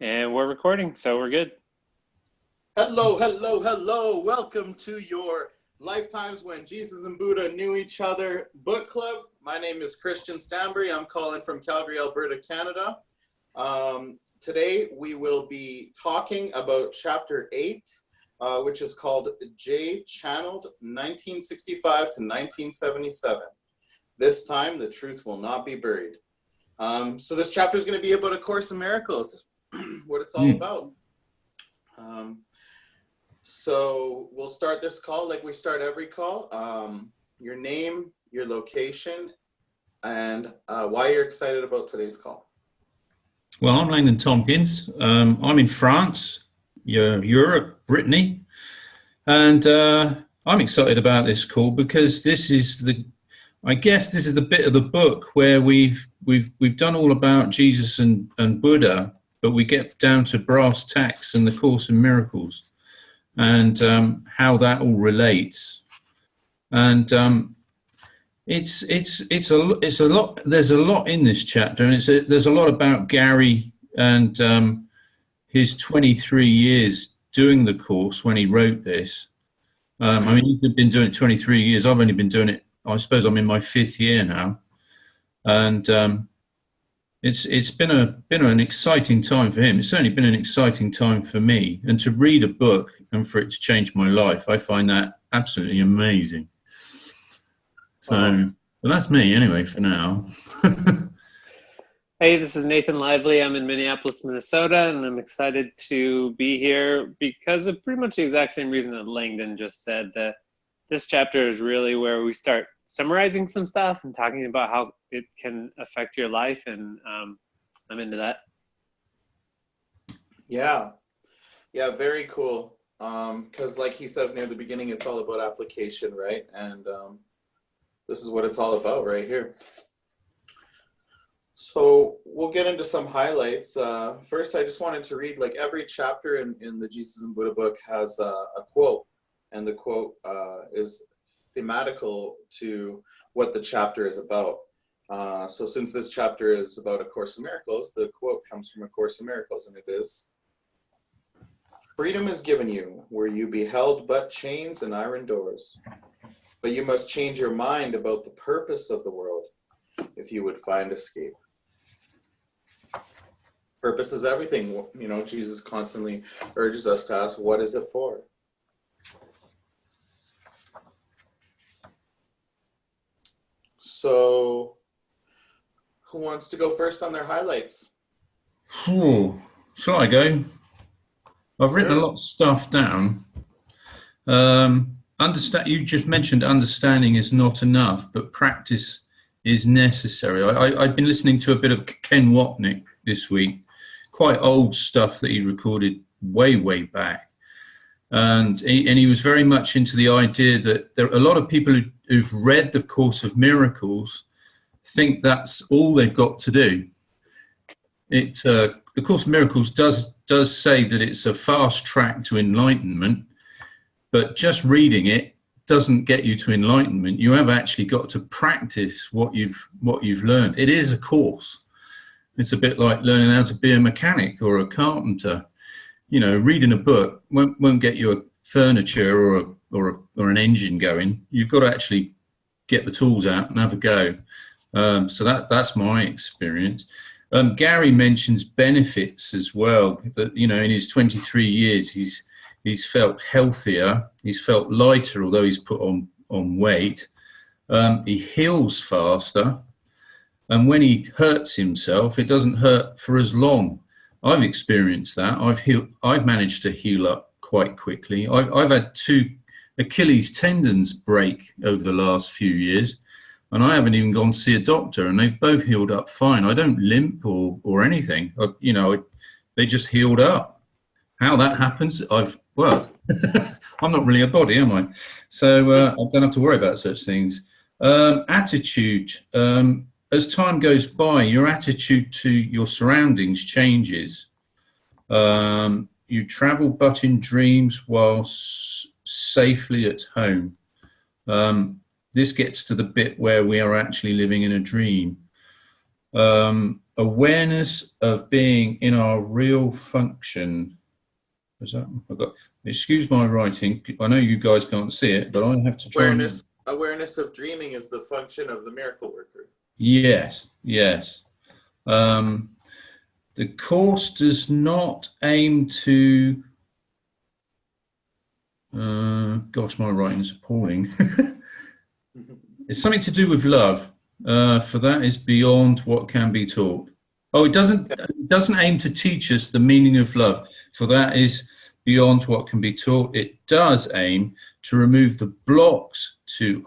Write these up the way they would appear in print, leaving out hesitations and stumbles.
And we're recording, so we're good. Hello, hello, hello. Welcome to your Lifetimes When Jesus and Buddha Knew Each Other book club. My name is Christian Stanbury. I'm calling from Calgary, Alberta, Canada. Today we will be talking about chapter 8, which is called J Channeled 1965 to 1977. This time the truth will not be buried. So this chapter is going to be about A Course in Miracles, what it's all about. So we'll start this call like we start every call. Your name, your location, and why you're excited about today's call. Well, I'm Langdon Tompkins. I'm in France, Europe, Brittany, and I'm excited about this call because this is the bit of the book where we've done all about Jesus and Buddha, but we get down to brass tacks and the Course in Miracles. And how that all relates, and it's a lot. There's a lot in this chapter, and there's a lot about Gary and his 23 years doing the course when he wrote this. I mean, he's been doing it 23 years. I've only been doing it. I suppose I'm in my 5th year now, and it's been an exciting time for him. It's certainly been an exciting time for me, and to read a book and for it to change my life, I find that absolutely amazing. So, well, that's me anyway for now. Hey, this is Nathan Lively. I'm in Minneapolis, Minnesota, and I'm excited to be here because of pretty much the exact same reason that Langdon just said, that this chapter is really where we start summarizing some stuff and talking about how it can affect your life, and I'm into that. Yeah, very cool. Because like he says near the beginning, it's all about application, right? And this is what it's all about right here. So we'll get into some highlights. First, I just wanted to read, like, every chapter in the Jesus and Buddha book has a quote, and the quote is thematical to what the chapter is about. So since this chapter is about A Course in Miracles, the quote comes from A Course in Miracles, and it is, "Freedom is given you, where you beheld but chains and iron doors. But you must change your mind about the purpose of the world if you would find escape." Purpose is everything. You know, Jesus constantly urges us to ask, what is it for? So, who wants to go first on their highlights? Shall I go? I've written a lot of stuff down. You just mentioned understanding is not enough, but practice is necessary. I've been listening to a bit of Ken Wapnick this week, quite old stuff that he recorded way back. And he was very much into the idea that there are a lot of people who've read the Course of Miracles think that's all they've got to do. The Course of Miracles does say that it's a fast track to enlightenment, but just reading it doesn't get you to enlightenment. You have actually got to practice what you've learned. It is a course. It's a bit like learning how to be a mechanic or a carpenter. You know, reading a book won't get you a furniture or an engine going. You've got to actually get the tools out and have a go. So that's my experience. Gary mentions benefits as well. That, you know, in his 23 years, he's felt healthier. He's felt lighter, although he's put on weight. He heals faster, and when he hurts himself, it doesn't hurt for as long. I've experienced that. I've managed to heal up quite quickly. I've had 2 Achilles tendons break over the last few years, and I haven't even gone to see a doctor, and they've both healed up fine. I don't limp or anything. They just healed up. How that happens, I'm not really a body, am I? So I don't have to worry about such things. Attitude. As time goes by, your attitude to your surroundings changes. You travel but in dreams while safely at home. This gets to the bit where we are actually living in a dream. awareness of being in our real function. Excuse my writing. I know you guys can't see it, but I have to try. Awareness of dreaming is the function of the miracle worker. Yes. The Course does not aim to. Gosh, my writing is appalling. It's something to do with love. For that is beyond what can be taught. Oh, it doesn't aim to teach us the meaning of love. For that is beyond what can be taught. It does aim to remove the blocks to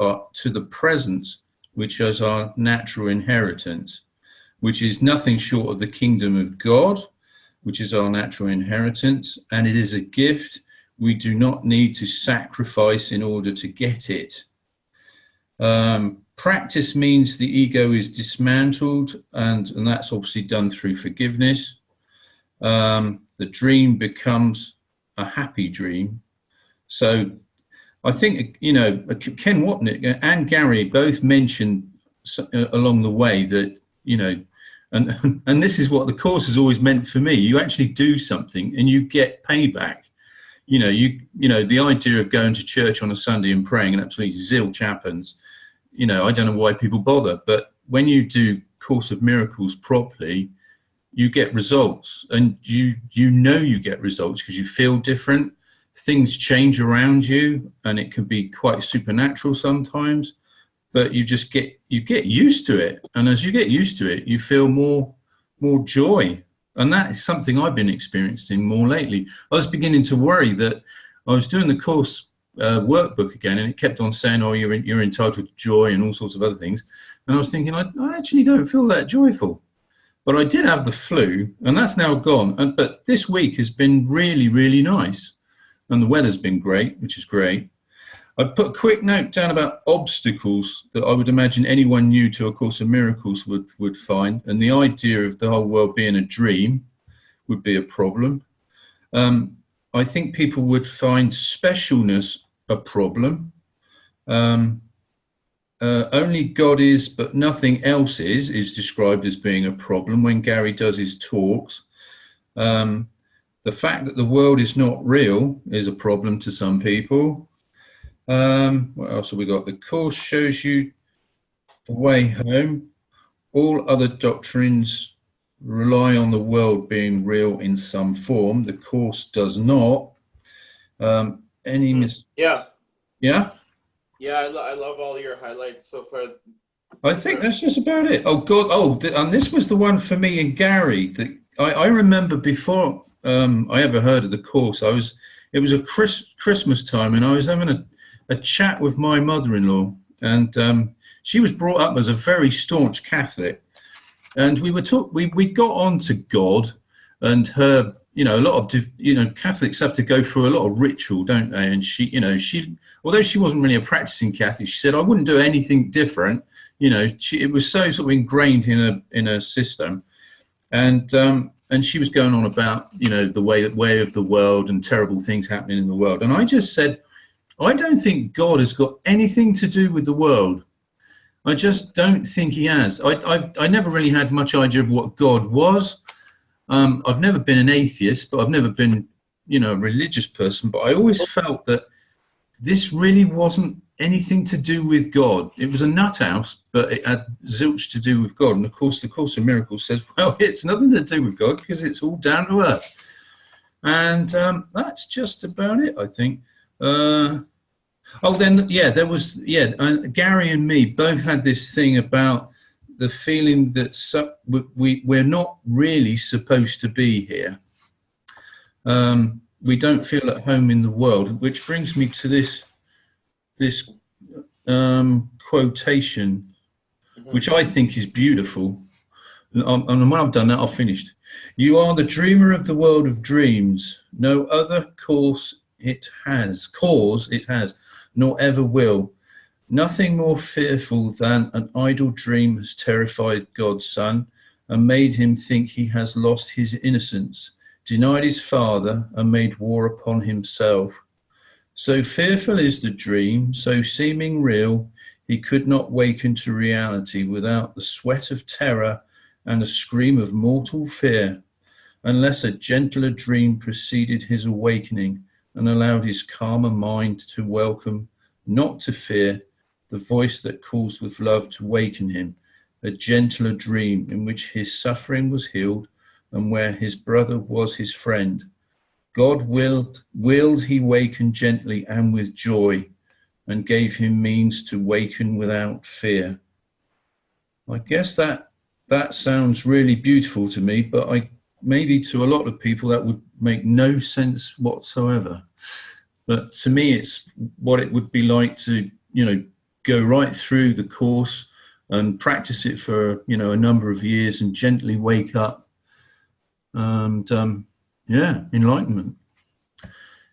the presence, which is our natural inheritance, which is nothing short of the kingdom of God, which is our natural inheritance, and it is a gift we do not need to sacrifice in order to get it. Practice means the ego is dismantled, and that's obviously done through forgiveness. The dream becomes a happy dream. So I think, Ken Wapnick and Gary both mentioned along the way that, and this is what the Course has always meant for me. You actually do something and you get payback. The idea of going to church on a Sunday and praying and absolutely zilch happens. I don't know why people bother, but when you do Course of Miracles properly, you get results, and you get results because you feel different. Things change around you, and it can be quite supernatural sometimes, but you get used to it, and as you get used to it, you feel more joy, and that is something I've been experiencing more lately. I was beginning to worry that I was doing the Course workbook again, and it kept on saying, "Oh, you're entitled to joy," and all sorts of other things. And I was thinking, I actually don't feel that joyful. But I did have the flu, and that's now gone. But this week has been really, really nice, and the weather's been great, which is great. I put a quick note down about obstacles that I would imagine anyone new to A Course of Miracles would find, and the idea of the whole world being a dream would be a problem. I think people would find specialness a problem. Only God is, but nothing else is described as being a problem when Gary does his talks. The fact that the world is not real is a problem to some people. What else have we got? The Course shows you the way home. All other doctrines rely on the world being real in some form. The Course does not. Yeah. Yeah? Yeah, I love all your highlights so far. I think that's just about it. Oh, God. Oh, and this was the one for me and Gary that I remember before I ever heard of the Course. It was a Christmas time, and I was having a chat with my mother-in-law, and she was brought up as a very staunch Catholic. And we got on to God and her, a lot of, Catholics have to go through a lot of ritual, don't they? And she, although she wasn't really a practicing Catholic, she said, I wouldn't do anything different. It was so sort of ingrained in her system. And she was going on about, the way of the world and terrible things happening in the world. And I just said, I don't think God has got anything to do with the world. I just don't think he has. I never really had much idea of what God was. I've never been an atheist, but I've never been, a religious person. But I always felt that this really wasn't anything to do with God. It was a nut house, but it had zilch to do with God. And of course, the Course of Miracles says, well, it's nothing to do with God because it's all down to earth. And that's just about it, I think. Gary and me both had this thing about the feeling that we're not really supposed to be here. We don't feel at home in the world, which brings me to this quotation, which I think is beautiful. And when I've done that, I've finished. You are the dreamer of the world of dreams. No other cause it has, nor ever will. Nothing more fearful than an idle dream has terrified God's Son and made him think he has lost his innocence, denied his Father, and made war upon himself. So fearful is the dream, so seeming real, he could not waken to reality without the sweat of terror and a scream of mortal fear, unless a gentler dream preceded his awakening and allowed his calmer mind to welcome, not to fear, the voice that calls with love to waken him, a gentler dream in which his suffering was healed and where his brother was his friend. God willed he waken gently and with joy, and gave him means to waken without fear. I guess that sounds really beautiful to me, but maybe to a lot of people that would make no sense whatsoever. But to me, it's what it would be like to, go right through the course and practice it for, a number of years and gently wake up. And enlightenment.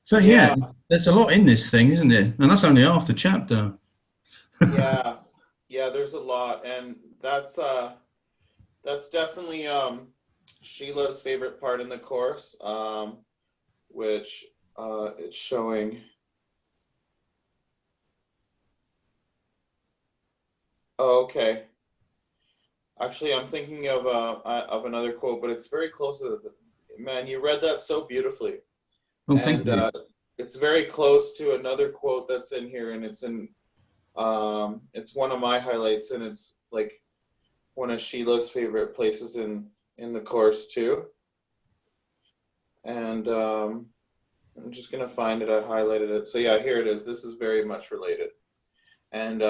So yeah, there's a lot in this thing, isn't there? And that's only half the chapter. yeah, there's a lot, and that's definitely Sheila's favorite part in the course, which it's showing. Oh, okay. Actually, I'm thinking of another quote, but it's very close to the. Man, you read that so beautifully. Oh, thank you. It's very close to another quote that's in here, and it's in. It's one of my highlights, and it's like one of Sheila's favorite places in the course too. And I'm just gonna find it. I highlighted it. So yeah, here it is. This is very much related. And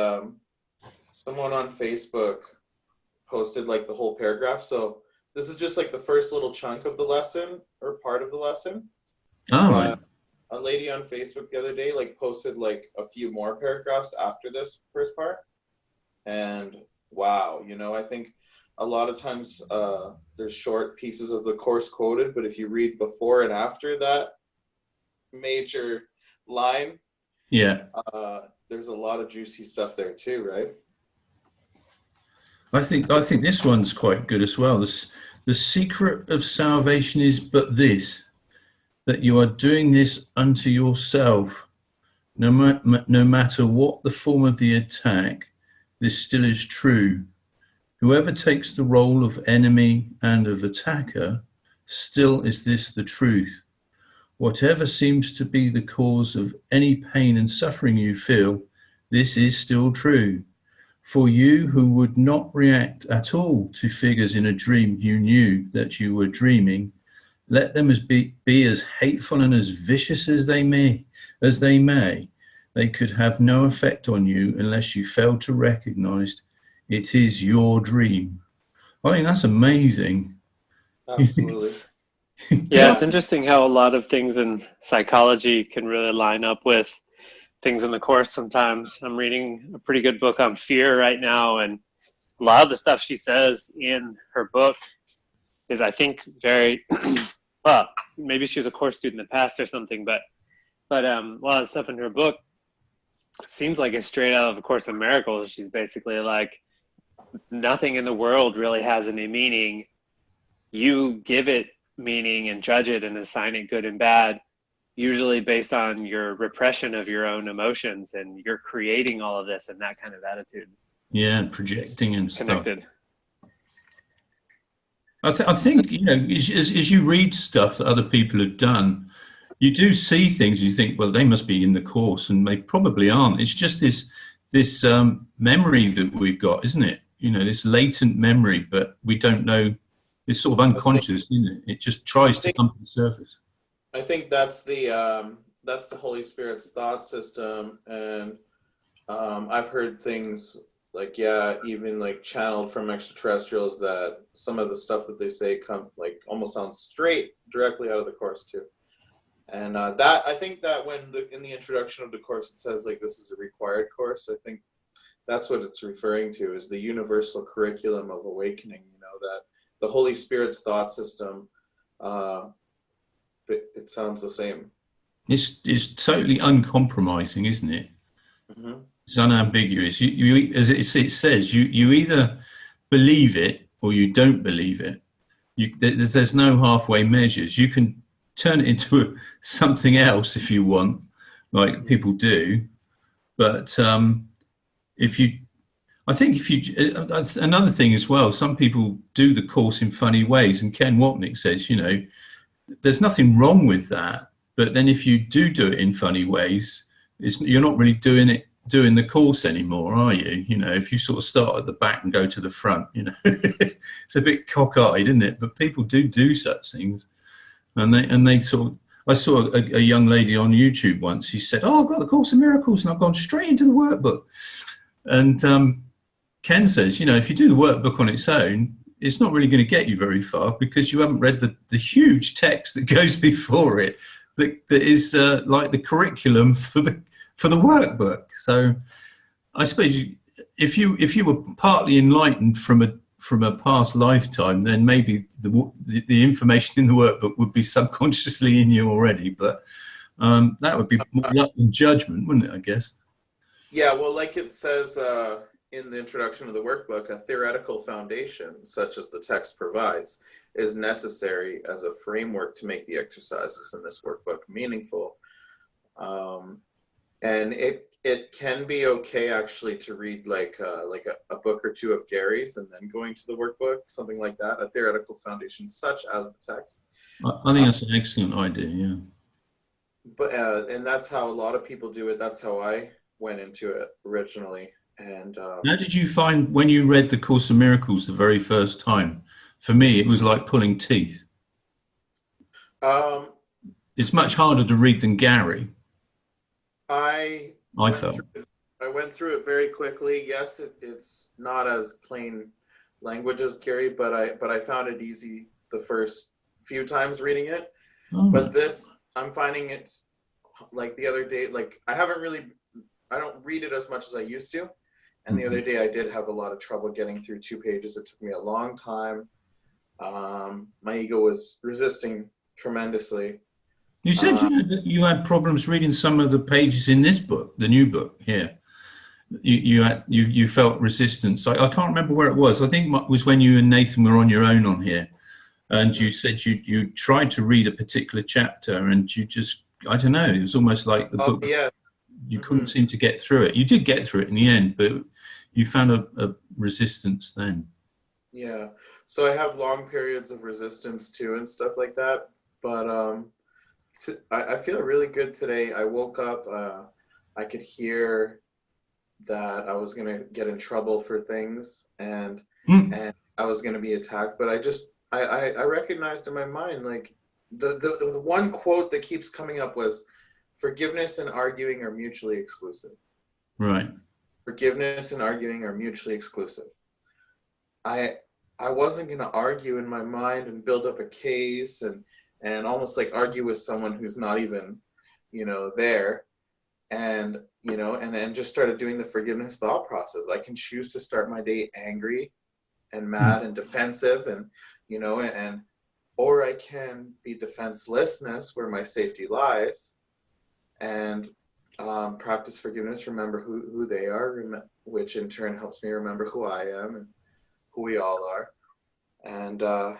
someone on Facebook posted like the whole paragraph. So this is just like the first little chunk of the lesson or part of the lesson. Oh, right. A lady on Facebook the other day like posted like a few more paragraphs after this first part. And wow, I think a lot of times there's short pieces of the course quoted, but if you read before and after that major line, there's a lot of juicy stuff there too, right? I think this one's quite good as well. The secret of salvation is but this, that you are doing this unto yourself. No matter what the form of the attack, this still is true. Whoever takes the role of enemy and of attacker, still is this the truth. Whatever seems to be the cause of any pain and suffering you feel, this is still true. For you who would not react at all to figures in a dream you knew that you were dreaming, let them be as hateful and as vicious as they may, they could have no effect on you unless you failed to recognize it is your dream. I think that's amazing. Absolutely. Yeah, it's interesting how a lot of things in psychology can really line up with things in the course sometimes. I'm reading a pretty good book on fear right now, and a lot of the stuff she says in her book is, I think, very well, maybe she was a course student in the past or something, but a lot of stuff in her book seems like it's straight out of A Course in Miracles. She's basically like, nothing in the world really has any meaning. You give it meaning and judge it and assign it good and bad, usually based on your repression of your own emotions, and you're creating all of this and that kind of attitudes. Yeah, projecting and connected. Stuff. I think as you read stuff that other people have done, you do see things. You think, well, they must be in the course, and they probably aren't. It's just this memory that we've got, isn't it? This latent memory, but we don't know. It's sort of unconscious, isn't it? It just tries to come to the surface. I think that's the Holy Spirit's thought system, and I've heard things like, even like channeled from extraterrestrials, that some of the stuff that they say like almost sounds straight directly out of the course too. And that, I think that when in the introduction of the course it says like this is a required course, I think that's what it's referring to, is the universal curriculum of awakening. That the Holy Spirit's thought system. It sounds the same. It's totally uncompromising, isn't it? Mm-hmm. It's unambiguous. You as it says, you either believe it or you don't believe it. There's no halfway measures. You can turn it into something else if you want, like people do. But I think if you, that's another thing as well. Some people do the course in funny ways, and Ken Wapnick says, there's nothing wrong with that. But then if you do it in funny ways, you're not really doing the course anymore, are you? If you sort of start at the back and go to the front, it's a bit cockeyed, isn't it? But people do such things, and they sort of. I saw a young lady on YouTube once. She said, "Oh, I've got the Course in Miracles, and I've gone straight into the workbook." And Ken says, if you do the workbook on its own, it's not really going to get you very far because you haven't read the huge text that goes before it, that is like the curriculum for the workbook. So I suppose if you were partly enlightened from a past lifetime, then maybe the information in the workbook would be subconsciously in you already. But that would be more luck than judgment, wouldn't it, I guess? Yeah, well, like it says in the introduction of the workbook, a theoretical foundation, such as the text provides, is necessary as a framework to make the exercises in this workbook meaningful. And it can be okay actually to read like a book or two of Gary's and then going to the workbook, something like that, a theoretical foundation such as the text. I think that's an excellent idea, yeah. But and that's how a lot of people do it. That's how I went into it originally. And how did you find when you read the Course in Miracles the very first time? For me, it was like pulling teeth. It's much harder to read than Gary. I felt. I went through it very quickly. Yes, it's not as plain language as Gary, but I found it easy the first few times reading it. Oh. But this, I'm finding it's like the other day, like I don't read it as much as I used to. And the other day I did have a lot of trouble getting through 2 pages. It took me a long time. My ego was resisting tremendously. You said you had problems reading some of the pages in this book, the new book here. You felt resistance. I can't remember where it was. I think it was when you and Nathan were on your own on here, and you said you tried to read a particular chapter, and you just, I don't know, it was almost like the book. Yeah. You couldn't seem to get through it. You did get through it in the end, but you found a resistance then. Yeah. So I have long periods of resistance too and stuff like that. But I feel really good today. I woke up, I could hear that I was going to get in trouble for things and I was going to be attacked. But I recognized in my mind, like the one quote that keeps coming up was, forgiveness and arguing are mutually exclusive. Right. Forgiveness and arguing are mutually exclusive. I wasn't going to argue in my mind and build up a case and almost like argue with someone who's not even, there. And, and just started doing the forgiveness thought process. I can choose to start my day angry and mad and defensive or I can be defenselessness where my safety lies. And practice forgiveness, remember who they are, which in turn helps me remember who I am and who we all are. And I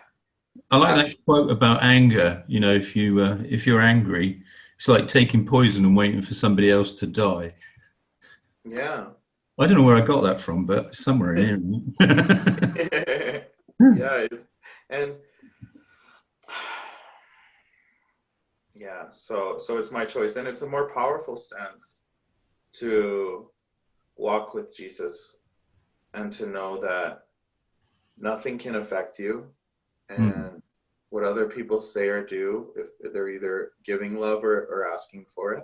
like that quote about anger. If you're angry, it's like taking poison and waiting for somebody else to die. Yeah. I don't know where I got that from, but somewhere here. Yeah, and yeah, so it's my choice, and it's a more powerful stance to walk with Jesus and to know that nothing can affect you, and what other people say or do, if they're either giving love or asking for it.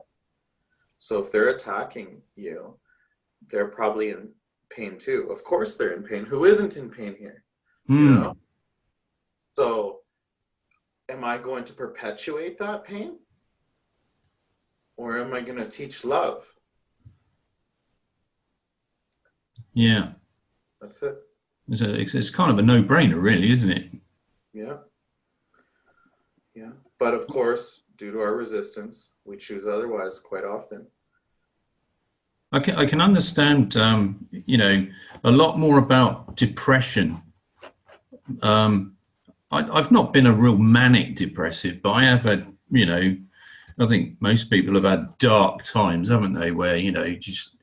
So if they're attacking you, they're probably in pain too. Of course they're in pain. Who isn't in pain here? So am I going to perpetuate that pain? Or am I going to teach love? Yeah. That's it. It's kind of a no-brainer, really, isn't it? Yeah. Yeah. But of course, due to our resistance, we choose otherwise quite often. I can understand, a lot more about depression. I've not been a real manic depressive, but I have had, I think most people have had dark times, haven't they? Where, just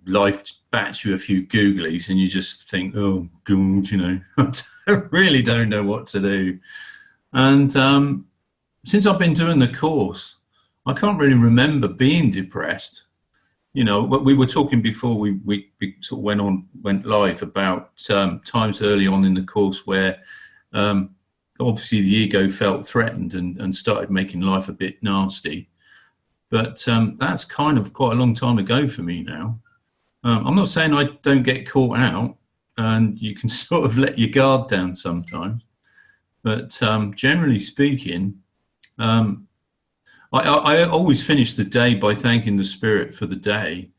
life bats you a few googlies, and you just think, oh, God, you know, I really don't know what to do. And since I've been doing the course, I can't really remember being depressed. You know, we were talking before we sort of went live about times early on in the course where obviously the ego felt threatened and started making life a bit nasty. But that's kind of quite a long time ago for me now. I'm not saying I don't get caught out, and you can sort of let your guard down sometimes. But generally speaking, I always finish the day by thanking the Spirit for the day.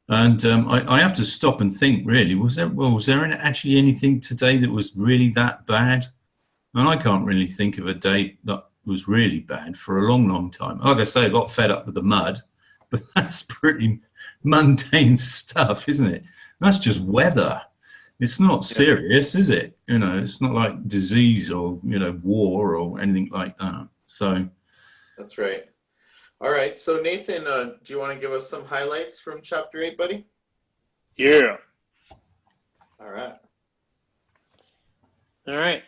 And I have to stop and think, really, was there actually anything today that was really that bad? And I can't really think of a day that was really bad for a long, long time. Like I say, I got fed up with the mud, but that's pretty mundane stuff, isn't it? That's just weather. It's not serious, is it? You know, it's not like disease or, you know, war or anything like that. So that's right. All right. So Nathan, do you want to give us some highlights from chapter 8, buddy? Yeah. All right. All right.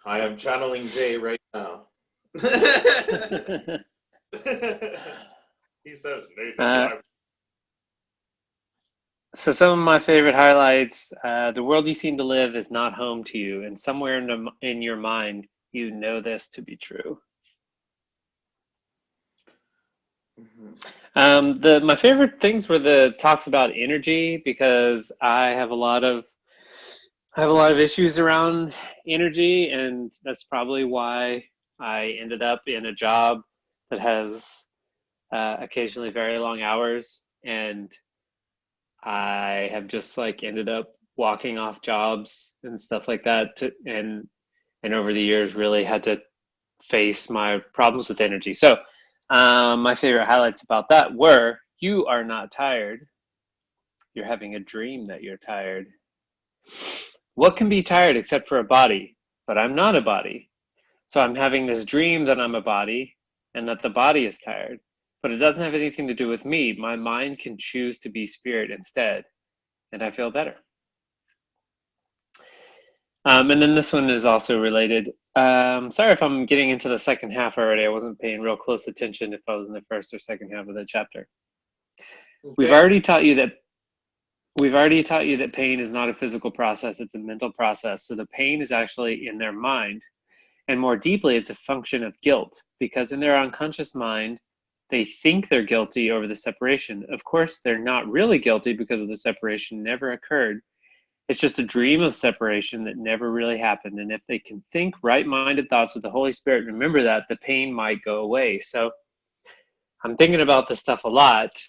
I am channeling Jay right now. He says, Nathan. So some of my favorite highlights, the world you seem to live is not home to you, and somewhere in your mind, you know this to be true. Mm-hmm. My favorite things were the talks about energy, because I have a lot of issues around energy, and that's probably why I ended up in a job that has occasionally very long hours, and I have just like ended up walking off jobs and stuff like that, and over the years really had to face my problems with energy. So my favorite highlights about that were: you are not tired. You're having a dream that you're tired. What can be tired except for a body? But I'm not a body. So I'm having this dream that I'm a body and that the body is tired. But it doesn't have anything to do with me. My mind can choose to be spirit instead, and I feel better. And then this one is also related. Sorry if I'm getting into the second half already. I wasn't paying real close attention if I was in the first or second half of the chapter. Okay. We've already taught you that pain is not a physical process, it's a mental process. So the pain is actually in their mind. And more deeply, it's a function of guilt, because in their unconscious mind, they think they're guilty over the separation. Of course, they're not really guilty because the separation never occurred. It's just a dream of separation that never really happened. And if they can think right-minded thoughts with the Holy Spirit, remember that, the pain might go away. So I'm thinking about this stuff a lot.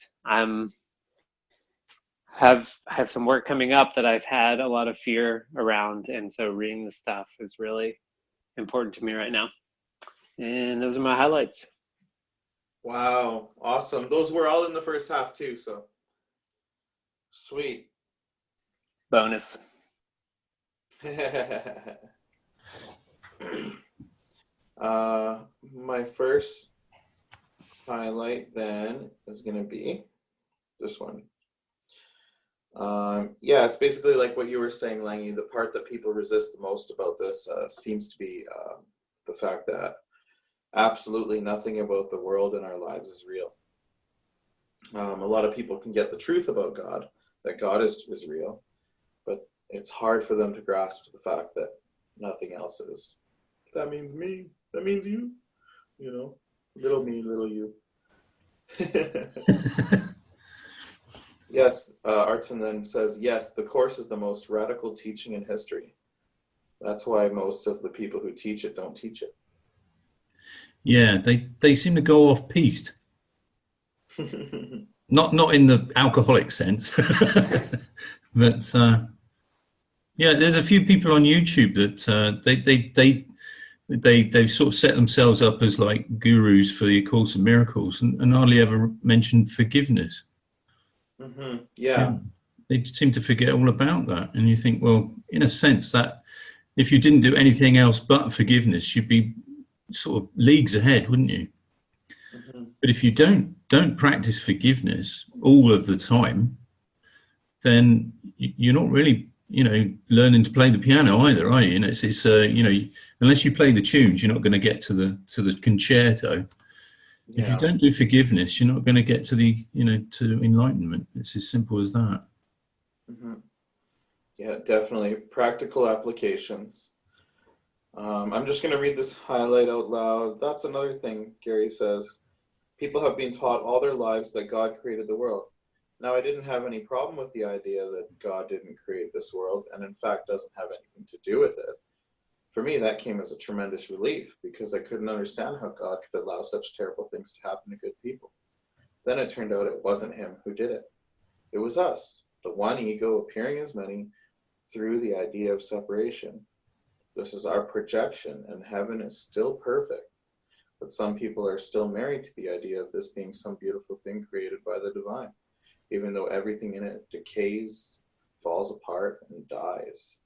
Have some work coming up that I've had a lot of fear around. And so reading this stuff is really important to me right now. And those are my highlights. Wow, awesome. Those were all in the first half too, so sweet. Bonus. My first highlight then is going to be this one. Yeah, it's basically like what you were saying, Langy. The part that people resist the most about this seems to be the fact that absolutely nothing about the world in our lives is real. A lot of people can get the truth about God, that God is real, but it's hard for them to grasp the fact that nothing else is. That means me. That means you. You know, little me, little you. Yes, Artson then says, yes, the Course is the most radical teaching in history. That's why most of the people who teach it don't teach it. Yeah, they seem to go off piste. Not in the alcoholic sense, but yeah, there's a few people on YouTube that they've sort of set themselves up as like gurus for the A Course in Miracles, and hardly ever mentioned forgiveness. Mm-hmm. Yeah. they seem to forget all about that. And you think, well, in a sense, that if you didn't do anything else but forgiveness, you'd be sort of leagues ahead, wouldn't you? Mm-hmm. But if you don't practice forgiveness all of the time, then you're not really, learning to play the piano either, are you? And it's unless you play the tunes, you're not going to get to the concerto. Yeah. If you don't do forgiveness, you're not going to get to to enlightenment. It's as simple as that. Mm-hmm. Yeah, definitely. Practical applications. I'm just going to read this highlight out loud. That's another thing Gary says. People have been taught all their lives that God created the world. Now, I didn't have any problem with the idea that God didn't create this world, and in fact doesn't have anything to do with it. For me, that came as a tremendous relief, because I couldn't understand how God could allow such terrible things to happen to good people. Then it turned out it wasn't him who did it. It was us, the one ego appearing as many through the idea of separation. This is our projection, and heaven is still perfect. But some people are still married to the idea of this being some beautiful thing created by the divine, even though everything in it decays, falls apart, and dies.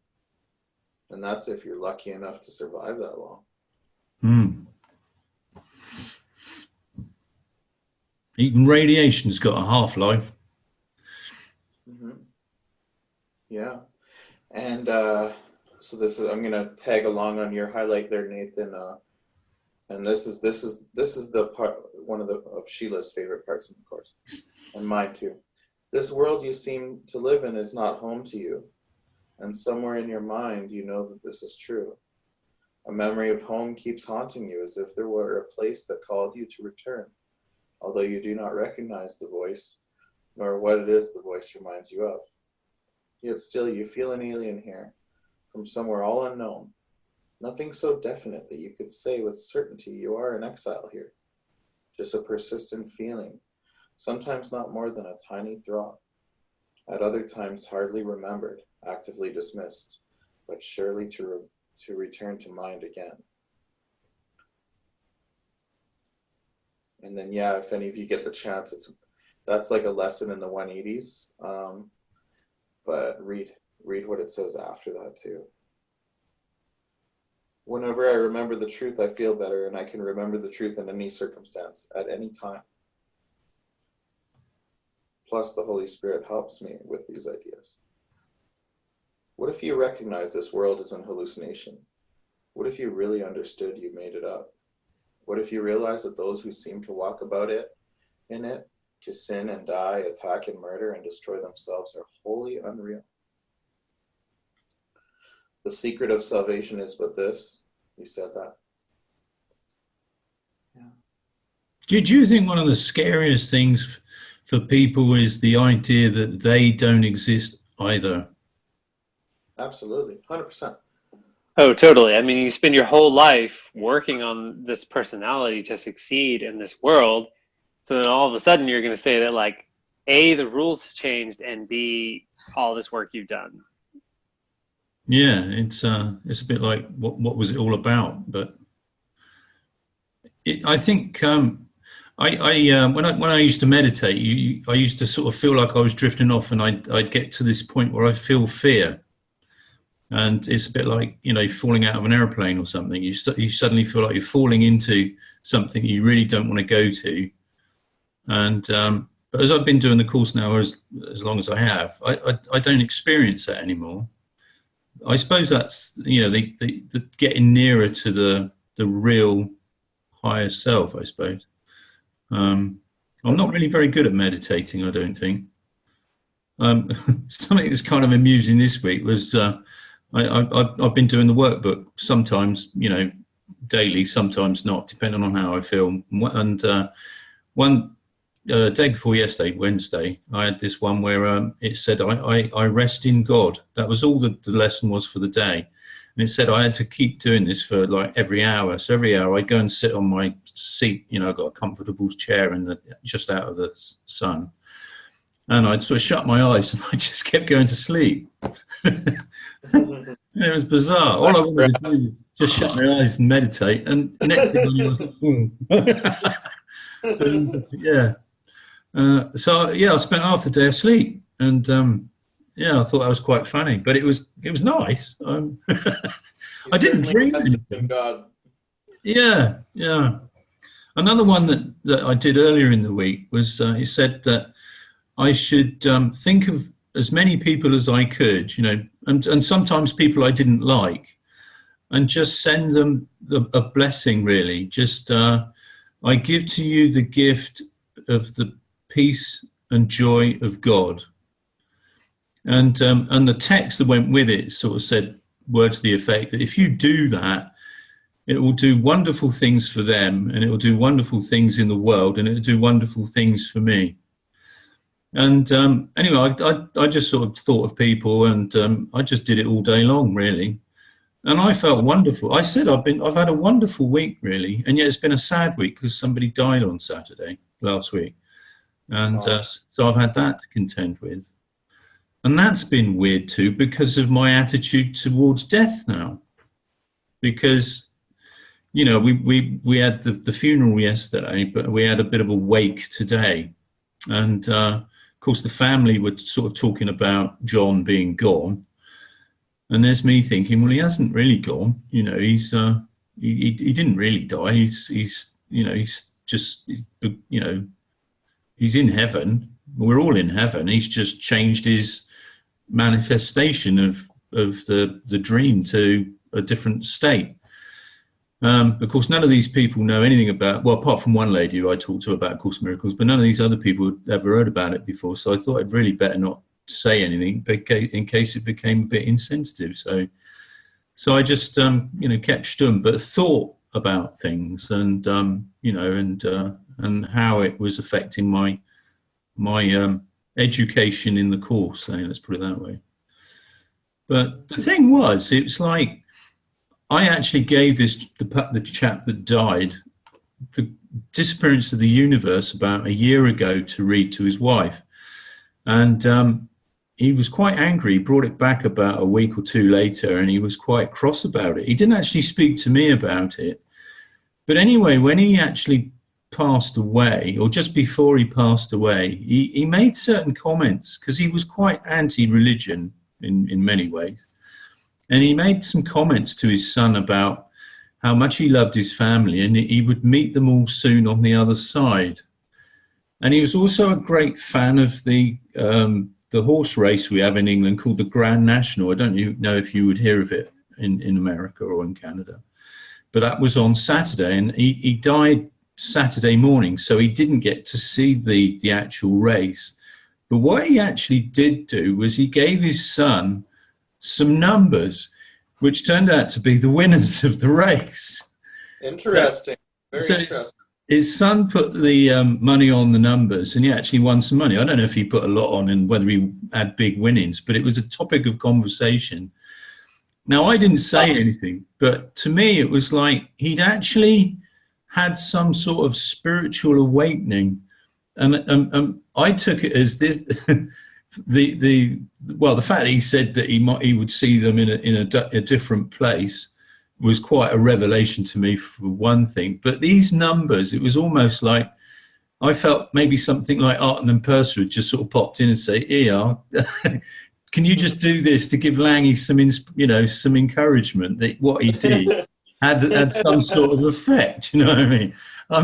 And that's if you're lucky enough to survive that long. Even radiation's got a half-life. Mm-hmm. Yeah. And so this is, I'm going to tag along on your highlight there, Nathan. And this is the part, one of Sheila's favorite parts of the course, and mine too. This world you seem to live in is not home to you, and somewhere in your mind you know that this is true. A memory of home keeps haunting you as if there were a place that called you to return, although you do not recognize the voice, nor what it is the voice reminds you of. Yet still you feel an alien here, from somewhere all unknown. Nothing so definite that you could say with certainty you are in exile here. Just a persistent feeling, sometimes not more than a tiny throb. At other times hardly remembered, actively dismissed, but surely to return to mind again. And then, yeah, if any of you get the chance, that's like a lesson in the 180s. But read what it says after that too. Whenever I remember the truth, I feel better, and I can remember the truth in any circumstance, at any time. Plus, the Holy Spirit helps me with these ideas. What if you recognize this world is an hallucination? What if you really understood you made it up? What if you realize that those who seem to walk about in it, to sin and die, attack and murder and destroy themselves are wholly unreal? The secret of salvation is but this. You said that. Yeah. Do you think one of the scariest things for people is the idea that they don't exist either? Absolutely, 100%. Oh, totally. I mean, you spend your whole life working on this personality to succeed in this world. So then all of a sudden you're going to say that, like, A, the rules have changed, and B, all this work you've done. Yeah, it's a bit like what was it all about? But I think when I used to meditate, I used to sort of feel like I was drifting off, and I'd get to this point where I feel fear, and it's a bit like falling out of an airplane or something. You suddenly feel like you're falling into something you really don't want to go to, and but as I've been doing the course now as long as I have, I don't experience that anymore. I suppose that's the getting nearer to the real higher self, I suppose. I'm not really very good at meditating, I don't think. Something that's kind of amusing this week was I've been doing the workbook, sometimes daily, sometimes not, depending on how I feel. And one day before yesterday, Wednesday, I had this one where it said I rest in God. That was all the lesson was for the day. And it said I had to keep doing this for like every hour. So every hour I'd go and sit on my seat. I've got a comfortable chair just out of the sun. And I'd sort of shut my eyes and I just kept going to sleep. It was bizarre. All I wanted to do was just shut my eyes and meditate. And next thing I spent half the day asleep. And yeah, I thought that was quite funny, but it was nice. He I didn't certainly dream tested of anything. God. Yeah, yeah. Another one that I did earlier in the week was he said that I should think of as many people as I could, and sometimes people I didn't like, and just send them a blessing, really. Just, I give to you the gift of the peace and joy of God. And the text that went with it sort of said words to the effect that if you do that, it will do wonderful things for them, and it will do wonderful things in the world, and it will do wonderful things for me. And anyway, I just sort of thought of people, and I just did it all day long, really. And I felt wonderful. I said I've had a wonderful week, really, and yet it's been a sad week because somebody died on Saturday last week, and so I've had that to contend with. And that's been weird too because of my attitude towards death now. Because we had the funeral yesterday, but we had a bit of a wake today. And, of course, the family were sort of talking about John being gone. And there's me thinking, well, he hasn't really gone. He's he didn't really die. He's just, he's in heaven. We're all in heaven. He's just changed his manifestation of the dream to a different state. Of course, none of these people know anything about, well, apart from one lady who I talked to about Course Miracles, but none of these other people had ever heard about it before. So I thought I'd really better not say anything in case it became a bit insensitive. So I just, kept stum, but thought about things and how it was affecting my education in the course. Let's put it that way. But the thing was, it's like, I actually gave the chap that died the Disappearance of the Universe about a year ago to read to his wife. And he was quite angry. He brought it back about a week or two later, and he was quite cross about it. He didn't actually speak to me about it. But anyway, when he actually passed away, or just before he passed away, he made certain comments, because he was quite anti-religion in many ways. And he made some comments to his son about how much he loved his family and he would meet them all soon on the other side. And he was also a great fan of the horse race we have in England called the Grand National. I don't know if you would hear of it in America or in Canada. But that was on Saturday, and he died Saturday morning, so he didn't get to see the actual race. But what he actually did do was he gave his son some numbers, which turned out to be the winners of the race. Interesting. Very interesting. His son put the money on the numbers, and he actually won some money. I don't know if he put a lot on and whether he had big winnings, but it was a topic of conversation. Now, I didn't say anything, but to me, it was like he'd actually had some sort of spiritual awakening. And I took it as this... the fact that he said that he would see them in a different place was quite a revelation to me, for one thing. But these numbers, it was almost like I felt maybe something like Arten and Purser had just sort of popped in and say, "Here, can you just do this to give Langy some encouragement that what he did had some sort of effect?" You know what I mean? I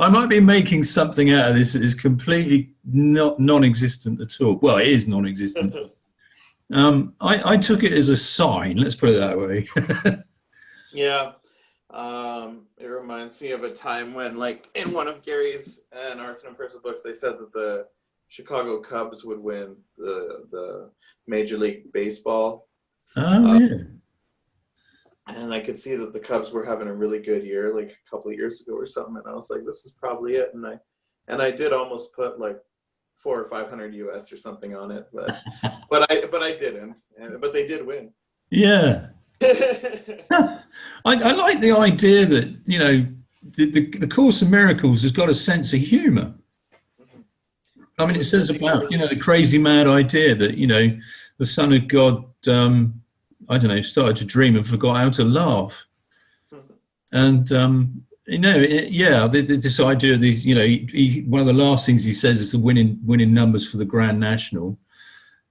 might be making something out of this that is completely non-existent at all. Well, it is non-existent. I took it as a sign. Let's put it that way. Yeah. It reminds me of a time when, like, in one of Gary's and Arten and Purser books, they said that the Chicago Cubs would win the Major League Baseball. Oh, yeah. And I could see that the Cubs were having a really good year, like a couple of years ago or something. And I was like, this is probably it. And I did almost put like 400 or 500 US or something on it, but I didn't. But they did win. Yeah. I like the idea that, the Course in Miracles has got a sense of humor. I mean, it says about, the crazy mad idea that, the Son of God, started to dream and forgot how to laugh. And, this idea of these, one of the last things he says is the winning numbers for the Grand National.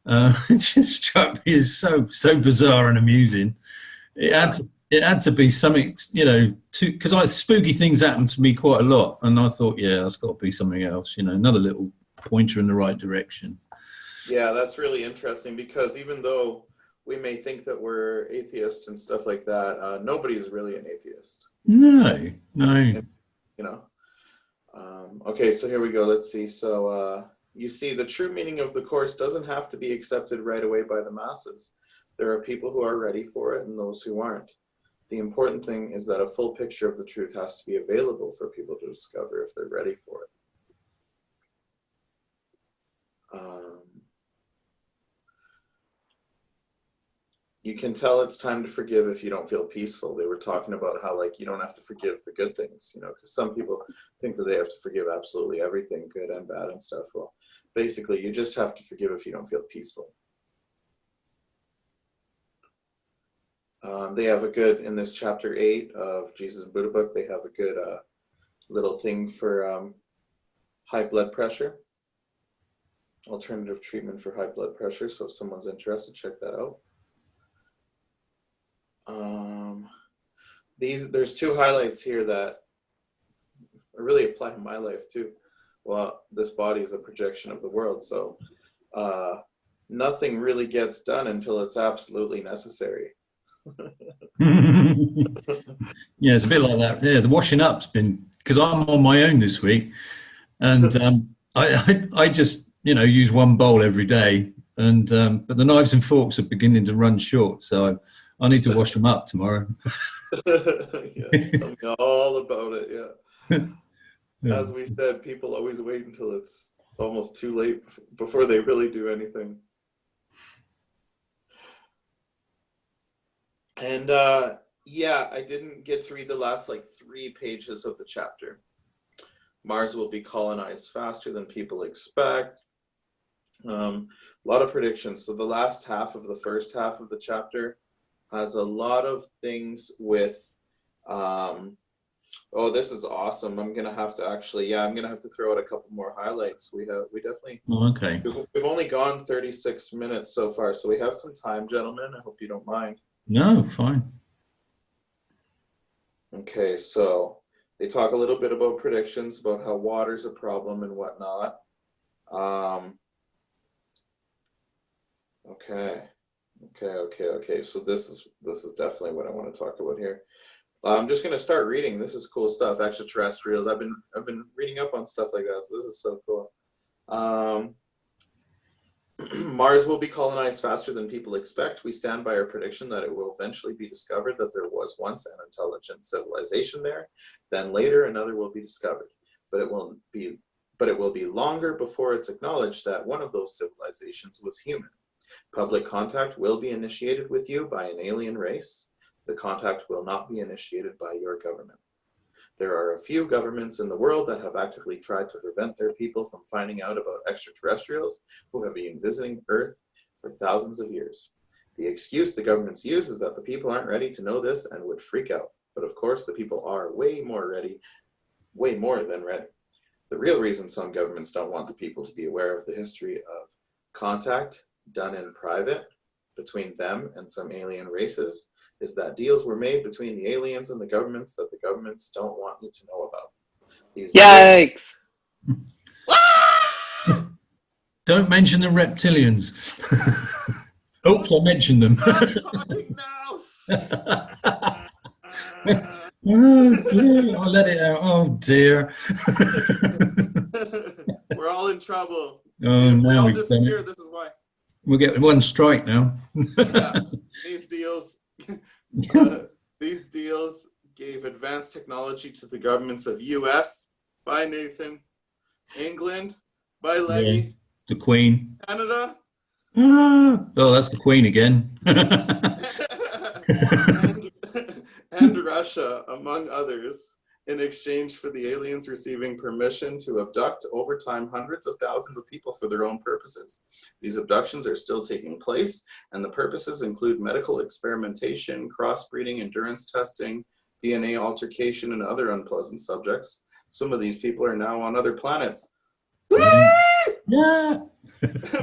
It just struck me as so bizarre and amusing. It had to be something, because spooky things happen to me quite a lot, and I thought, yeah, that's got to be something else, another little pointer in the right direction. Yeah, that's really interesting, because even though we may think that we're atheists and stuff like that, nobody's really an atheist. No. Okay, so here we go. Let's see. So you see, the true meaning of the Course doesn't have to be accepted right away by the masses. There are people who are ready for it and those who aren't. The important thing is that a full picture of the truth has to be available for people to discover if they're ready for it. You can tell it's time to forgive if you don't feel peaceful. They were talking about how, like, you don't have to forgive the good things, because some people think that they have to forgive absolutely everything, good and bad and stuff. Well, basically, you just have to forgive if you don't feel peaceful. They have a good, in this chapter 8 of Jesus and Buddha book, they have a good little thing for high blood pressure, alternative treatment for high blood pressure. So if someone's interested, check that out. There's 2 highlights here that really apply to my life too. Well, this body is a projection of the world, so nothing really gets done until it's absolutely necessary. Yeah, it's a bit like that. Yeah, the washing up's been, because I'm on my own this week, and I just use one bowl every day, and but the knives and forks are beginning to run short, so I need to wash them up tomorrow. Yeah, tell me all about it. Yeah. Yeah. As we said, people always wait until it's almost too late before they really do anything. And yeah, I didn't get to read the last 3 pages of the chapter. Mars will be colonized faster than people expect. A lot of predictions. So the last half of the first half of the chapter has a lot of things with oh, this is awesome. I'm gonna have to I'm gonna have to throw out a couple more highlights. We definitely Okay. We've only gone 36 minutes so far, so we have some time, gentlemen. I hope you don't mind. No, fine. Okay, so they talk a little bit about predictions, about how water's a problem and whatnot. Okay. So this is definitely what I want to talk about here. I'm just going to start reading. This is cool stuff. Extraterrestrials. I've been reading up on stuff like that. So this is so cool. Mars will be colonized faster than people expect. We stand by our prediction that it will eventually be discovered that there was once an intelligent civilization there. Then later another will be discovered. But it will be longer before it's acknowledged that one of those civilizations was human. Public contact will be initiated with you by an alien race. The contact will not be initiated by your government. There are a few governments in the world that have actively tried to prevent their people from finding out about extraterrestrials who have been visiting Earth for thousands of years. The excuse the governments use is that the people aren't ready to know this and would freak out. But of course, the people are way more than ready. The real reason some governments don't want the people to be aware of the history of contact done in private between them and some alien races is that deals were made between the aliens and the governments that the governments don't want you to know about. Yikes! Don't mention the reptilians. Oops, I mentioned them. Oh dear, I let it out. Oh dear. We're all in trouble. Oh, if we now all we've disappear, done it. this is why. We'll get one strike now. Yeah, these deals gave advanced technology to the governments of U.S. by Nathan, England by Leggy, Yeah, the Queen. Canada. Oh, that's the Queen again. and Russia, among others, in exchange for the aliens receiving permission to abduct over time hundreds of thousands of people for their own purposes. These abductions are still taking place, and the purposes include medical experimentation, crossbreeding, endurance testing, DNA altercation, and other unpleasant subjects. Some of these people are now on other planets. Yeah.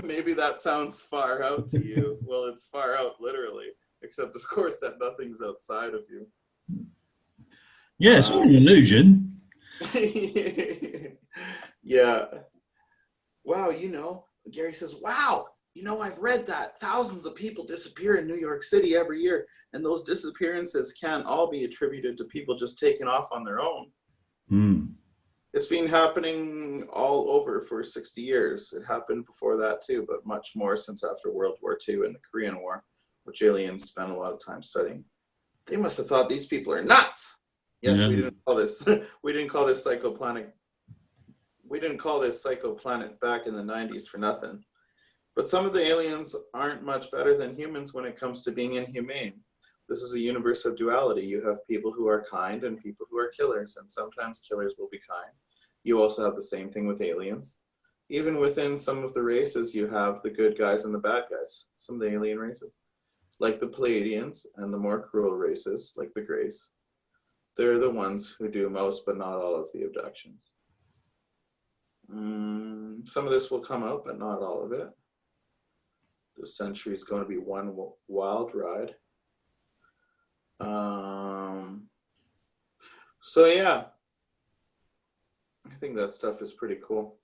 Maybe that sounds far out to you. Well, it's far out literally, except of course that nothing's outside of you. Yeah, it's all an illusion. Yeah. Wow, Gary says, wow, I've read that thousands of people disappear in New York City every year, and those disappearances can't all be attributed to people just taking off on their own. It's been happening all over for 60 years. It happened before that too, but much more since after World War II and the Korean War, which aliens spent a lot of time studying. They must have thought these people are nuts. Yes, yeah. We didn't call this psychoplanet. We didn't call this psychoplanet back in the 90s for nothing. But some of the aliens aren't much better than humans when it comes to being inhumane. This is a universe of duality. You have people who are kind and people who are killers, and sometimes killers will be kind. You also have the same thing with aliens. Even within some of the races, you have the good guys and the bad guys, some of the alien races. Like the Pleiadians and the more cruel races, like the Greys. They're the ones who do most, but not all of the abductions. Some of this will come out, but not all of it. The century is going to be one wild ride. So yeah, I think that stuff is pretty cool.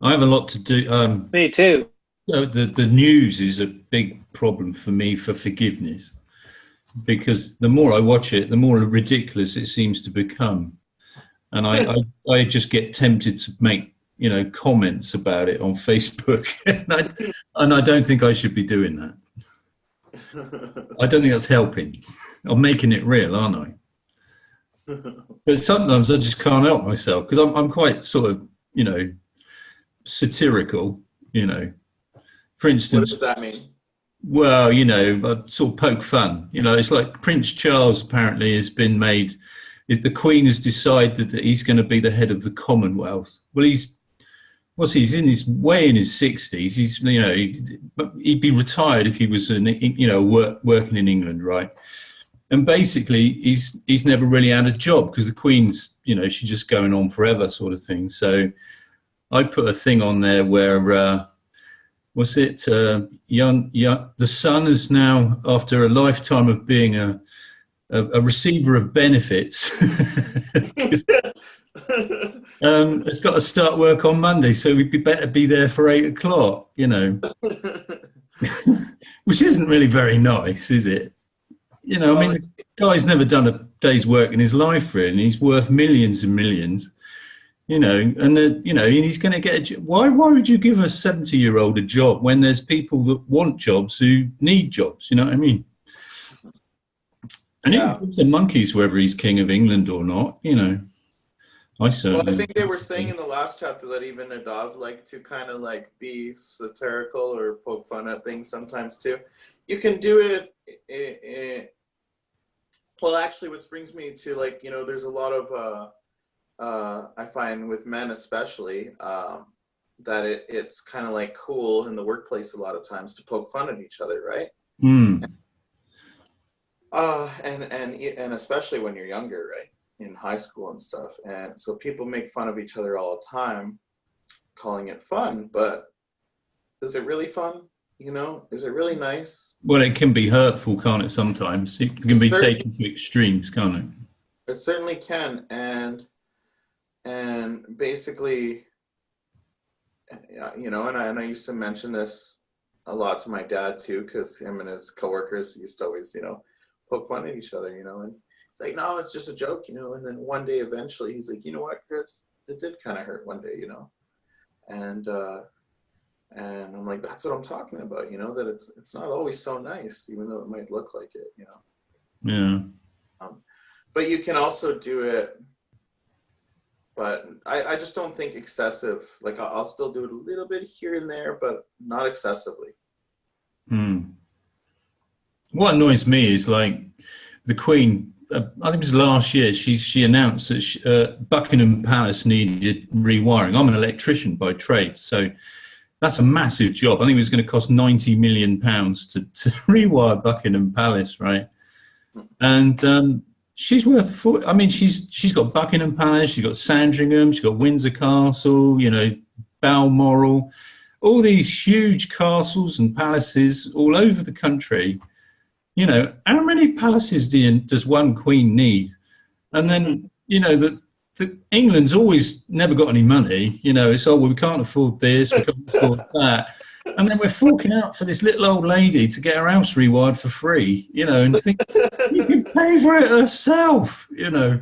I have a lot to do. Me too. The news is a big problem for me for forgiveness, because the more I watch it, the more ridiculous it seems to become, and I just get tempted to make comments about it on Facebook, and I don't think I should be doing that. I don't think that's helping. I'm making it real, aren't I? But sometimes I just can't help myself, because I'm quite sort of satirical. For instance, what does that mean? Well, I sort of poke fun. It's like Prince Charles apparently has been made. The Queen has decided that he's going to be the head of the Commonwealth. Well, he's in his 60s. He'd be retired if he was working in England, right? And basically, he's never really had a job, because the Queen's she's just going on forever, sort of thing. So I put a thing on there where. The son is now, after a lifetime of being a receiver of benefits, has got to start work on Monday, so we'd better be there for 8 o'clock, which isn't really very nice, is it? The guy's never done a day's work in his life, really, and he's worth millions and millions. And he's going to get a job. Why would you give a 70-year-old a job when there's people that want jobs who need jobs? You know what I mean? And yeah. He gives a monkeys whether he's king of England or not. I certainly. Well, I think they were saying in the last chapter that even Nadav liked to kind of be satirical or poke fun at things sometimes too. You can do it. Well, actually, what brings me to there's a lot of. I find with men especially that it's kind of cool in the workplace a lot of times to poke fun at each other, right? And especially when you're younger, right, in high school and stuff. And so people make fun of each other all the time, calling it fun. But is it really fun? Is it really nice? Well, it can be hurtful, can't it? Sometimes it can be taken to extremes, can't it? It certainly can, and basically, and I used to mention this a lot to my dad too, because him and his coworkers used to always, poke fun at each other, and it's like, no, it's just a joke, and then one day eventually he's like, you know what, Chris, it did kind of hurt one day, and I'm like, that's what I'm talking about, that it's not always so nice, even though it might look like it, Yeah. But you can also do it. But I just don't think excessive. I'll still do it a little bit here and there, but not excessively. What annoys me is the Queen. I think it was last year. She announced that Buckingham Palace needed rewiring. I'm an electrician by trade, so that's a massive job. I think it was going to cost £90 million to rewire Buckingham Palace, right? And she's worth a foot. I mean, she's got Buckingham Palace, she's got Sandringham, she's got Windsor Castle, you know, Balmoral, all these huge castles and palaces all over the country. You know, how many palaces does one queen need? And then, you know, England's always never got any money. You know, it's, oh, well, we can't afford this, we can't afford that. And then we're forking out for this little old lady to get her house rewired for free, you know, and think, you can pay for it herself, you know.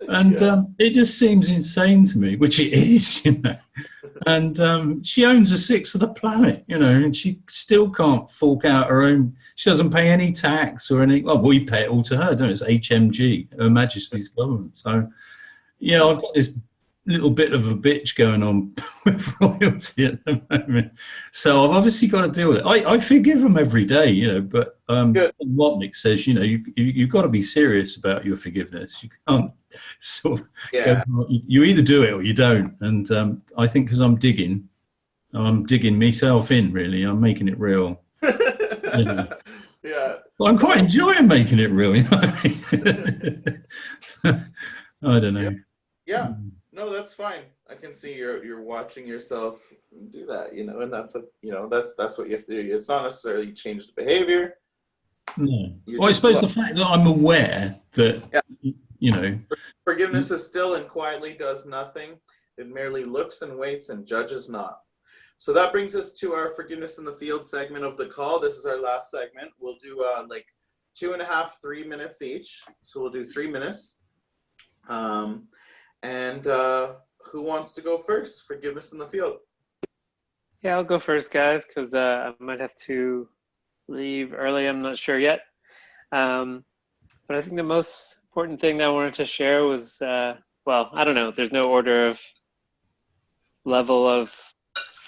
And it just seems insane to me, which it is, you know. And she owns a sixth of the planet, you know, and she still can't fork out her own. She doesn't pay any tax or anything. Well, we pay it all to her, don't we? It's HMG, Her Majesty's government. So, yeah, I've got this little bit of a bitch going on with royalty at the moment. So I've obviously got to deal with it. I forgive them every day, you know, but what Nick says, you know, you've got to be serious about your forgiveness. You can't sort of you either do it or you don't. And I think because I'm digging myself in, really. I'm making it real. You know. Yeah. Well, I'm quite enjoying making it real, you know what I mean? I don't know. Yeah. No, that's fine. I can see you're watching yourself do that, you know, and that's what you have to do. It's not necessarily change the behavior. No. Well, I suppose the fact that I'm aware that, you know. Forgiveness is still and quietly does nothing. It merely looks and waits and judges not. So that brings us to our Forgiveness in the Field segment of the call. This is our last segment. We'll do like 2.5, 3 minutes each. So we'll do 3 minutes. And who wants to go first? Forgiveness in the Field. Yeah, I'll go first, guys, because I might have to leave early. I'm not sure yet. But I think the most important thing that I wanted to share was, well, I don't know. There's no order of level of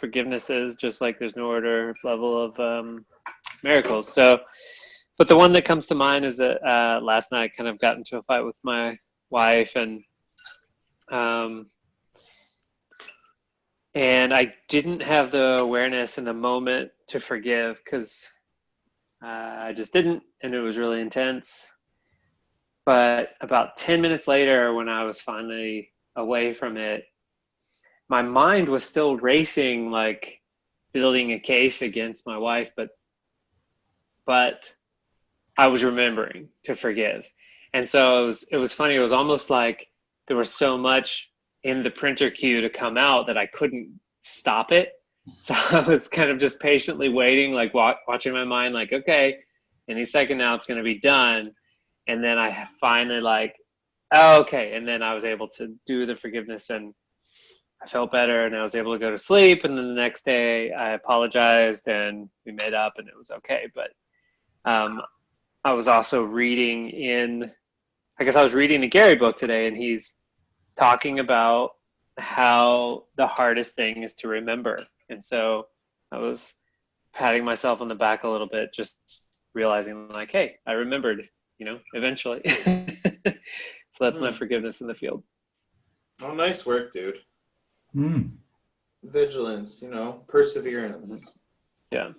forgivenesses, just like there's no order of level of miracles. So, but the one that comes to mind is that last night I kind of got into a fight with my wife, and I didn't have the awareness in the moment to forgive because I just didn't, and it was really intense. But about 10 minutes later, when I was finally away from it, my mind was still racing, like building a case against my wife, but I was remembering to forgive. And so it was funny. It was almost like there was so much in the printer queue to come out that I couldn't stop it. So I was kind of just patiently waiting, like watching my mind, like, okay, any second now it's going to be done. And then I finally like, oh, okay. And then I was able to do the forgiveness, and I felt better, and I was able to go to sleep. And then the next day I apologized and we made up, and it was okay. But I was also reading I was reading the Gary book today, and he's talking about how the hardest thing is to remember. And so I was patting myself on the back a little bit, just realizing like, hey, I remembered, you know, eventually. So that's my forgiveness in the field. Oh, nice work, dude. Vigilance, you know, perseverance. Yeah.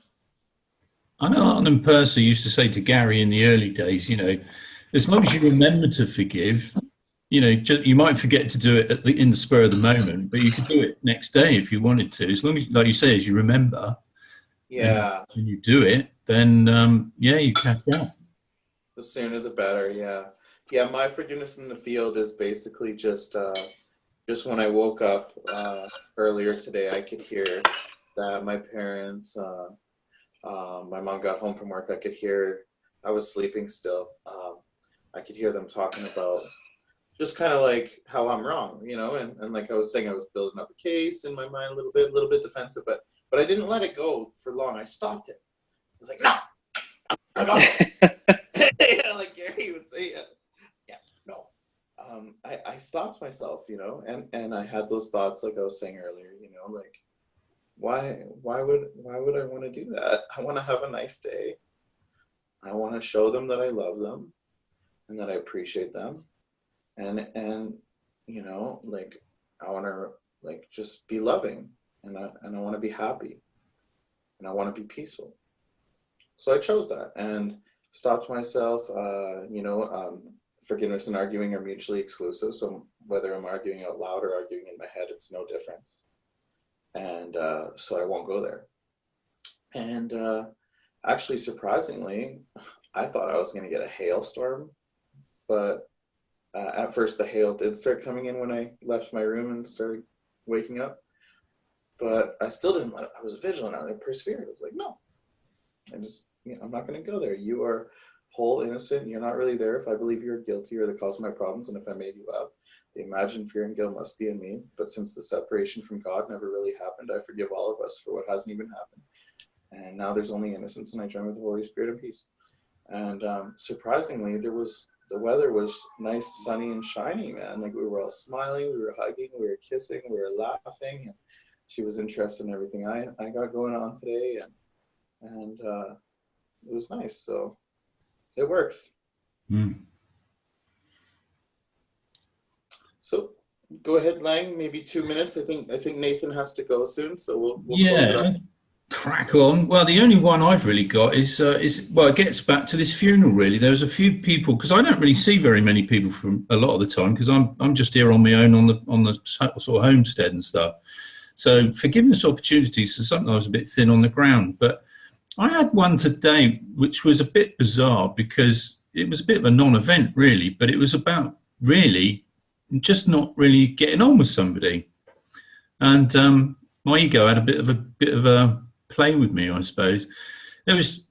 I know Arnon Purser used to say to Gary in the early days, you know, as long as you remember to forgive, you know, you might forget to do it in the spur of the moment, but you could do it next day if you wanted to. As long as, like you say, as you remember, and you do it, then you catch up. The sooner the better. Yeah. My forgiveness in the field is basically just when I woke up earlier today, I could hear that my parents, my mom got home from work. I could hear, I was sleeping still. I could hear them talking about just kind of like how I'm wrong, you know, and like I was saying, I was building up a case in my mind a little bit defensive, but I didn't let it go for long. I stopped it. I was like, no, I'm wrong. Yeah, like Gary would say, no. I stopped myself, you know, and I had those thoughts, like I was saying earlier, you know, like, why would I want to do that? I want to have a nice day. I want to show them that I love them and that I appreciate them. And you know, like, I want to like just be loving, and I want to be happy, and I want to be peaceful. So I chose that and stopped myself, forgiveness and arguing are mutually exclusive. So whether I'm arguing out loud or arguing in my head, it's no difference. And so I won't go there. And actually, surprisingly, I thought I was going to get a hailstorm, but at first the hail did start coming in when I left my room and started waking up. But I still didn't let it. I was vigilant. I persevered. I was like, no, I'm not going to go there. You are whole, innocent. You're not really there. If I believe you're guilty or the cause of my problems, and if I made you up, the imagined fear and guilt must be in me. But since the separation from God never really happened, I forgive all of us for what hasn't even happened. And now there's only innocence, and I join with the Holy Spirit and peace. And surprisingly, the weather was nice, sunny, and shiny, man. Like, we were all smiling, we were hugging, we were kissing, we were laughing. And she was interested in everything I got going on today, and it was nice. So it works. Mm. So go ahead, Lang. Maybe 2 minutes. I think Nathan has to go soon, so we'll close it up. Crack on. Well, the only one I've really got is well, it gets back to this funeral. Really, there was a few people, because I don't really see very many people from a lot of the time, because I'm just here on my own on the sort of homestead and stuff. So forgiveness opportunities are something I was a bit thin on the ground. But I had one today which was a bit bizarre, because it was a bit of a non-event really, but it was about really just not really getting on with somebody, and my ego had a bit of a play with me, I suppose. There was,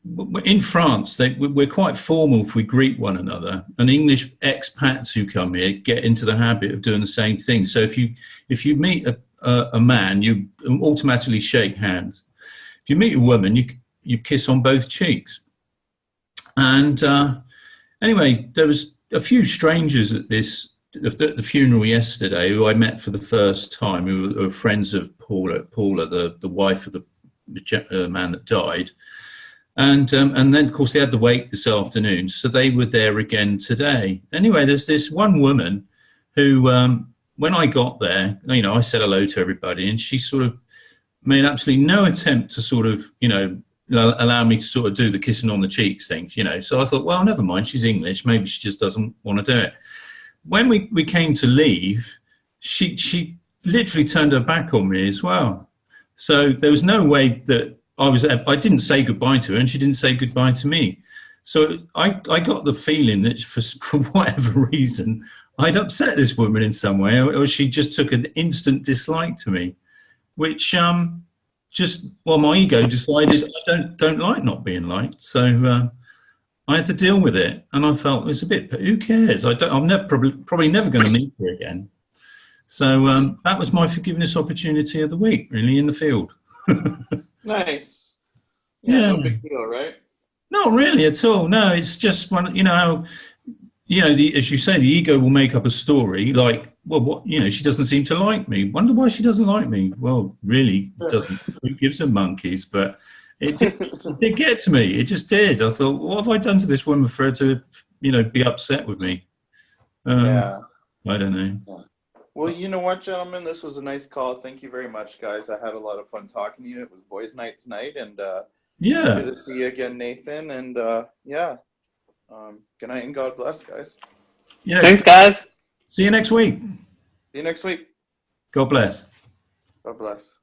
in France, we're quite formal if we greet one another, and English expats who come here get into the habit of doing the same thing. So if you meet a man, you automatically shake hands. If you meet a woman, you kiss on both cheeks. And anyway, there was a few strangers at the funeral yesterday who I met for the first time, who were friends of Paula, the wife of the man that died. And then, of course, they had the wake this afternoon, so they were there again today. Anyway, there's this one woman who, when I got there, I said hello to everybody, and she sort of made absolutely no attempt to sort of, allow me to sort of do the kissing on the cheeks thing, So I thought, well, never mind, she's English, maybe she just doesn't want to do it. When we came to leave, she literally turned her back on me as well. So there was no way that I didn't say goodbye to her, and she didn't say goodbye to me. So I got the feeling that for whatever reason, I'd upset this woman in some way, or she just took an instant dislike to me, which my ego decided I don't like not being liked. So I had to deal with it, and I felt it's a bit. Who cares? I'm probably never going to meet her again. So that was my forgiveness opportunity of the week, really, in the field. Nice. Yeah, no big deal, right? Not really at all. No, it's just one. As you say, the ego will make up a story like, well, what, she doesn't seem to like me. Wonder why she doesn't like me. Well, really, doesn't. Who gives her monkeys? But it did get to me. It just did. I thought, what have I done to this woman for her to, be upset with me? Yeah. I don't know. Yeah. Well, you know what, gentlemen? This was a nice call. Thank you very much, guys. I had a lot of fun talking to you. It was boys' night tonight, and good to see you again, Nathan. And good night and God bless, guys. Yeah. Thanks, guys. See you next week. See you next week. God bless. God bless.